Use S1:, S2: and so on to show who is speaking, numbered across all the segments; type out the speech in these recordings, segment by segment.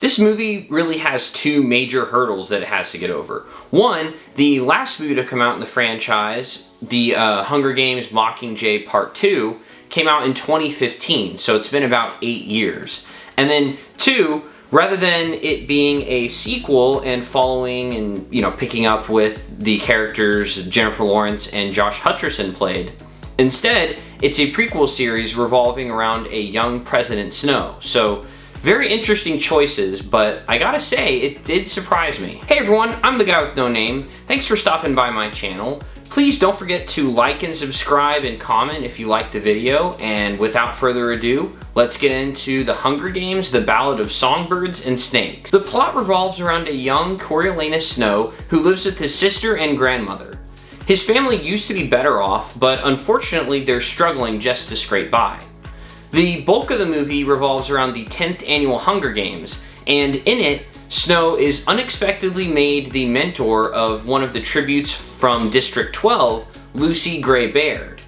S1: This movie really has two major hurdles that it has to get over. One, the last movie to come out in the franchise, the Hunger Games Mockingjay Part 2, came out in 2015, so it's been about 8 years. And then two, rather than it being a sequel and following and, picking up with the characters Jennifer Lawrence and Josh Hutcherson played, instead, it's a prequel series revolving around a young President Snow. So, very interesting choices, but I gotta say, it did surprise me. Hey everyone, I'm the guy with no name. Thanks for stopping by my channel. Please don't forget to like and subscribe and comment if you liked the video, and without further ado, let's get into The Hunger Games, The Ballad of Songbirds and Snakes. The plot revolves around a young Coriolanus Snow who lives with his sister and grandmother. His family used to be better off, but unfortunately they're struggling just to scrape by. The bulk of the movie revolves around the 10th annual Hunger Games, and in it, Snow is unexpectedly made the mentor of one of the tributes from District 12, Lucy Gray Baird.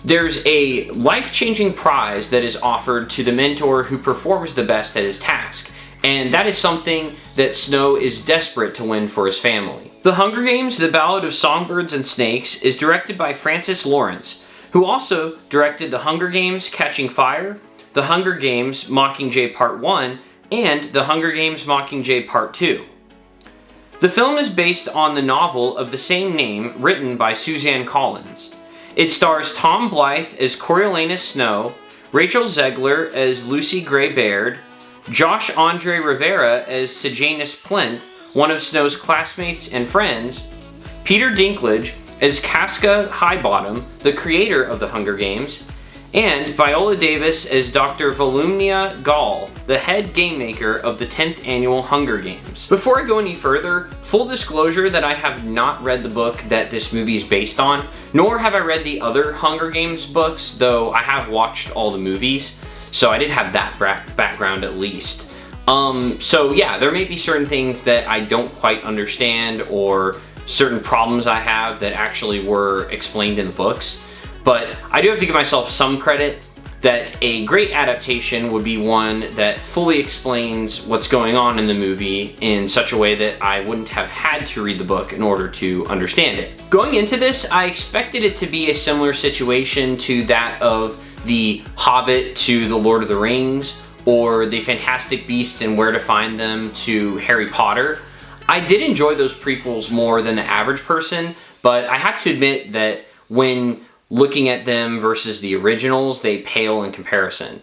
S1: There's a life-changing prize that is offered to the mentor who performs the best at his task, and that is something that Snow is desperate to win for his family. The Hunger Games, The Ballad of Songbirds and Snakes is directed by Francis Lawrence, who also directed The Hunger Games Catching Fire, The Hunger Games Mockingjay Part 1, and The Hunger Games Mockingjay Part 2. The film is based on the novel of the same name written by Suzanne Collins. It stars Tom Blythe as Coriolanus Snow, Rachel Zegler as Lucy Gray Baird, Josh Andre Rivera as Sejanus Plinth, one of Snow's classmates and friends, Peter Dinklage as Casca Highbottom, the creator of the Hunger Games, and Viola Davis as Dr. Volumnia Gall, the head game maker of the 10th annual Hunger Games. Before I go any further, full disclosure that I have not read the book that this movie is based on, nor have I read the other Hunger Games books, though I have watched all the movies, so I did have that background at least. So yeah, there may be certain things that I don't quite understand or certain problems I have that actually were explained in the books, but I do have to give myself some credit that a great adaptation would be one that fully explains what's going on in the movie in such a way that I wouldn't have had to read the book in order to understand it. Going into this, I expected it to be a similar situation to that of The Hobbit to The Lord of the Rings, or The Fantastic Beasts and Where to Find Them to Harry Potter. I did enjoy those prequels more than the average person, but I have to admit that when looking at them versus the originals, they pale in comparison.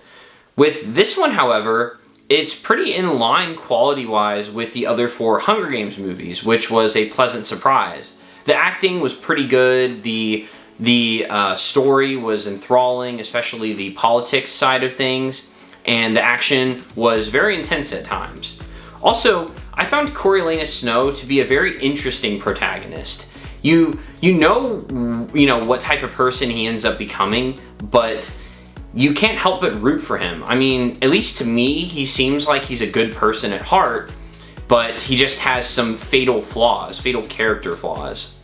S1: With this one, however, it's pretty in line quality-wise with the other 4 Hunger Games movies, which was a pleasant surprise. The acting was pretty good, the story was enthralling, especially the politics side of things, and the action was very intense at times. Also, I found Coriolanus Snow to be a very interesting protagonist. You know what type of person he ends up becoming, but you can't help but root for him. I mean, at least to me, he seems like he's a good person at heart, but he just has some fatal character flaws.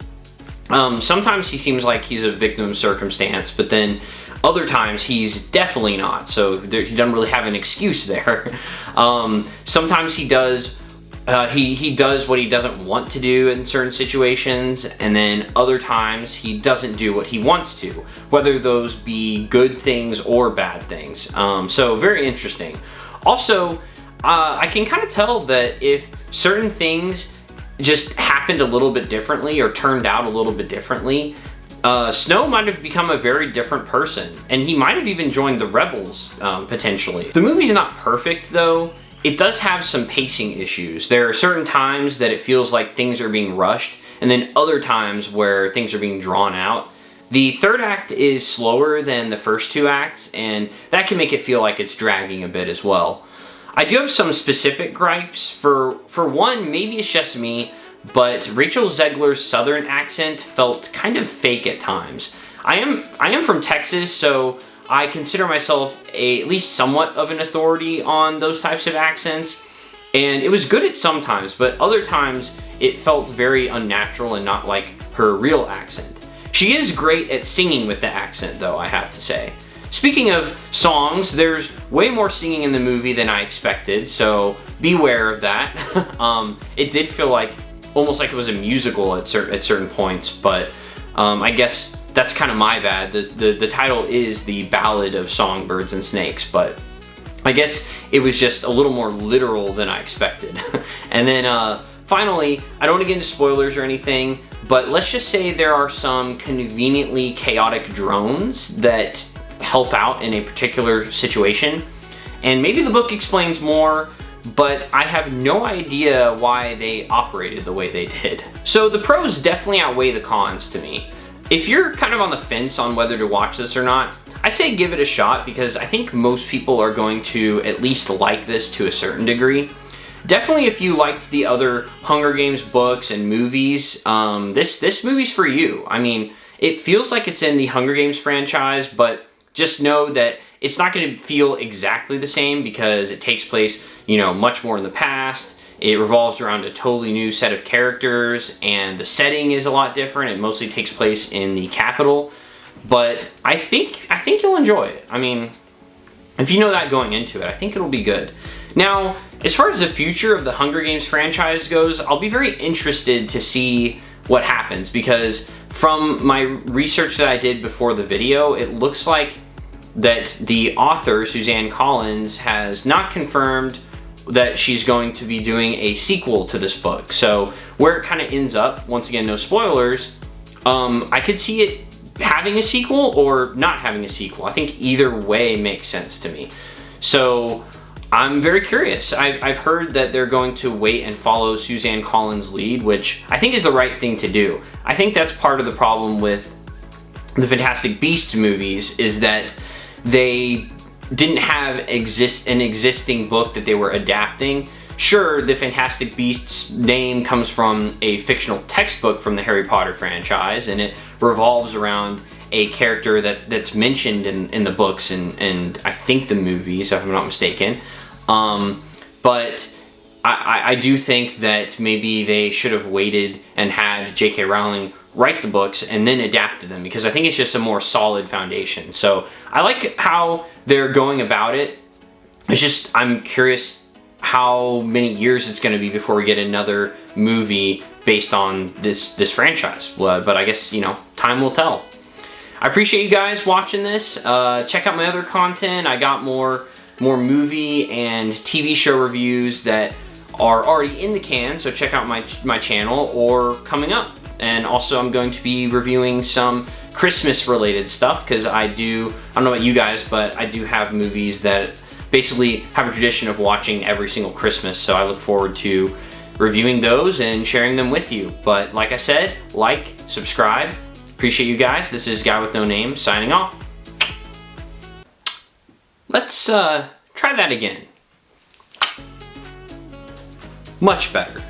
S1: Sometimes he seems like he's a victim of circumstance, but then other times he's definitely not, so he doesn't really have an excuse there. Sometimes he does he does what he doesn't want to do in certain situations, and then other times he doesn't do what he wants to, whether those be good things or bad things. So very interesting. Also, I can kind of tell that if certain things just happened a little bit differently or turned out a little bit differently, Snow might have become a very different person, and he might have even joined the rebels, potentially. The movie's not perfect, though. It does have some pacing issues. There are certain times that it feels like things are being rushed, and then other times where things are being drawn out. The third act is slower than the first 2 acts, and that can make it feel like it's dragging a bit as well. I do have some specific gripes. For one, maybe it's just me, but Rachel Zegler's southern accent felt kind of fake at times. I am from Texas, so I consider myself at least somewhat of an authority on those types of accents, and it was good at some times, but other times it felt very unnatural and not like her real accent. She is great at singing with the accent, though, I have to say. Speaking of songs, there's way more singing in the movie than I expected, so beware of that. It did feel like almost like it was a musical at certain points, but I guess that's kind of my bad. The title is The Ballad of Songbirds and Snakes, but I guess it was just a little more literal than I expected. And then finally, I don't want to get into spoilers or anything, but let's just say there are some conveniently chaotic drones that help out in a particular situation. And maybe the book explains more, but I have no idea why they operated the way they did. So the pros definitely outweigh the cons to me. If you're kind of on the fence on whether to watch this or not, I say give it a shot, because I think most people are going to at least like this to a certain degree. Definitely if you liked the other Hunger Games books and movies, this movie's for you. I mean, it feels like it's in the Hunger Games franchise, but just know that it's not going to feel exactly the same, because it takes place, you know, much more in the past. It revolves around a totally new set of characters, and the setting is a lot different. It mostly takes place in the capital, but I think you'll enjoy it. I mean, if you know that going into it, I think it'll be good. Now, as far as the future of the Hunger Games franchise goes, I'll be very interested to see what happens, because from my research that I did before the video, it looks like that the author, Suzanne Collins, has not confirmed that she's going to be doing a sequel to this book. So where it kind of ends up, once again, no spoilers, I could see it having a sequel or not having a sequel. I think either way makes sense to me. So I'm very curious. I've heard that they're going to wait and follow Suzanne Collins' lead, which I think is the right thing to do. I think that's part of the problem with the Fantastic Beasts movies, is that they didn't have an existing book that they were adapting. Sure, the Fantastic Beasts name comes from a fictional textbook from the Harry Potter franchise, and it revolves around a character that's mentioned in the books and I think the movies, if I'm not mistaken. But I do think that maybe they should have waited and had J.K. Rowling write the books and then adapted them, because I think it's just a more solid foundation. So I like how they're going about it. It's just, I'm curious how many years it's going to be before we get another movie based on this franchise. But I guess, you know, time will tell. I appreciate you guys watching this. Check out my other content. I got more movie and TV show reviews that are already in the can, so check out my channel, or coming up. And also I'm going to be reviewing some Christmas related stuff, because I don't know about you guys, but I do have movies that basically have a tradition of watching every single Christmas, so I look forward to reviewing those and sharing them with you. But like I said, like, subscribe. Appreciate you guys. This is Guy with No Name signing off. Let's try that again. Much better.